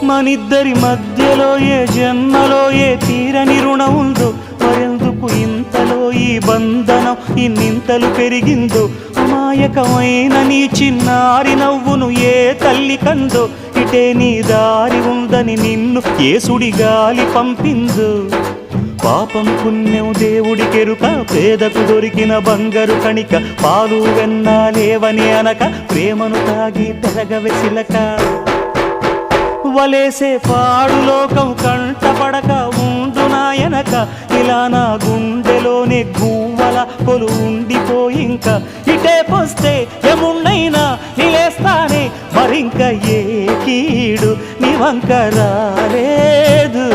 మనిద్దరి మధ్యలో ఏ జన్మలో ఏ తీరని రుణం ఉందో, మరెందుకు ఇంతలో ఈ బంధనం ఇన్నింతలు పెరిగిందో. అమాయకమైన నీ చిన్నారి నవ్వును ఏ తల్లి కందో, ఇటే నీ దారి ఉందని నిన్ను ఏ సుడి గాలి పంపిందో. పాపం పుణ్యం దేవుడికెరుక, పేదకు దొరికిన బంగారు కణిక, పాలు వెన్నాలేవని అనక ప్రేమను తాగి పెరగవెసిలక. వలేసే పాడు లోకం కంటపడక ఉండు నాయనక, ఇలా నా గుండెలోనే గువ్వల కొలు ఉండిపోయింక. ఇటే పోస్తే ఎమున్నైనా నిలేస్తానే, మరింక ఏ కీడు నీ వంక రాలేదు.